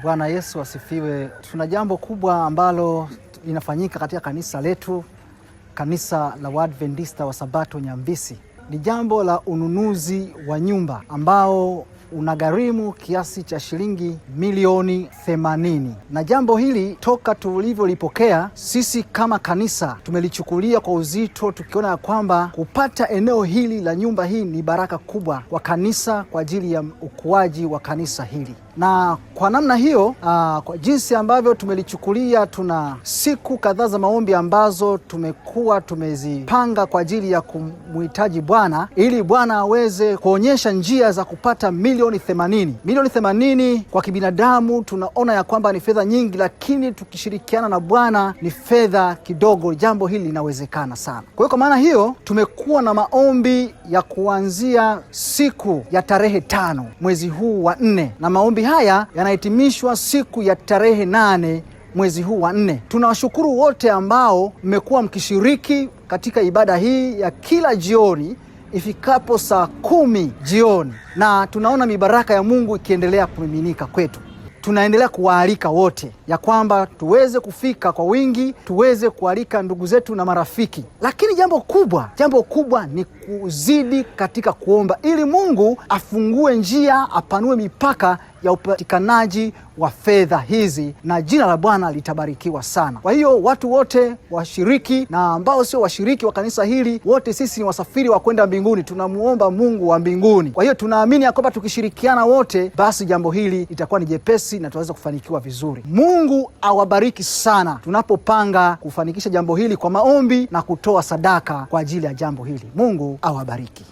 Bwana Yesu asifiwe. Tuna jambo kubwa ambalo linafanyika katika kanisa letu, kanisa la Waadventista wa Sabato Nyambisi. Ni jambo la ununuzi wa nyumba ambao unagharimu kiasi cha shilingi milioni 80. Na jambo hili toka tulivyolipokea sisi kama kanisa tumelichukulia kwa uzito, tukiona ya kwamba kupata eneo hili la nyumba hii ni baraka kubwa kwa kanisa kwa ajili ya ukuaji wa kanisa hili. Na kwa namna hiyo, kwa jinsi ambavyo tumelichukulia, tuna siku kadhaa za maombi ambazo tumekuwa tumezipanga kwa ajili ya kumhitaji Bwana ili Bwana aweze kuonyesha njia za kupata milioni 80. Milioni 80 kwa kibinadamu tunaona ya kwamba ni fedha nyingi, lakini tukishirikiana na Bwana ni fedha kidogo. Jambo hili linawezekana sana. Kwa hiyo kwa maana hiyo tumekuwa na maombi ya kuanzia siku ya tarehe 5 mwezi huu wa 4, na maombi haya yanahitimishwa siku ya tarehe 8 mwezi huu wa 4. Tunawashukuru wote ambao mmekuwa mkishiriki katika ibada hii ya kila jioni ifikapo saa 10 jioni, na tunaona mibaraka ya Mungu ikiendelea kumiminika kwetu. Tunaendelea kuwaalika wote ya kwamba tuweze kufika kwa wingi, tuweze kualika ndugu zetu na marafiki. Lakini jambo kubwa ni kuzidi katika kuomba ili Mungu afungue njia, apanue mipaka ya upatikanaji wa fedha hizi, na jina la Bwana litabarikiwa sana. Kwa hiyo watu wote washiriki na ambao sio washiriki wa kanisa hili, wote sisi ni wasafiri wa kwenda mbinguni. Tunamuomba Mungu wa mbinguni. Kwa hiyo tunaamini ya kwamba tukishirikiana wote, basi jambo hili litakuwa ni jepesi na tutaweza kufanikiwa vizuri. Mungu awabariki sana tunapopanga kufanikisha jambo hili kwa maombi na kutoa sadaka kwa ajili ya jambo hili. Mungu awabariki.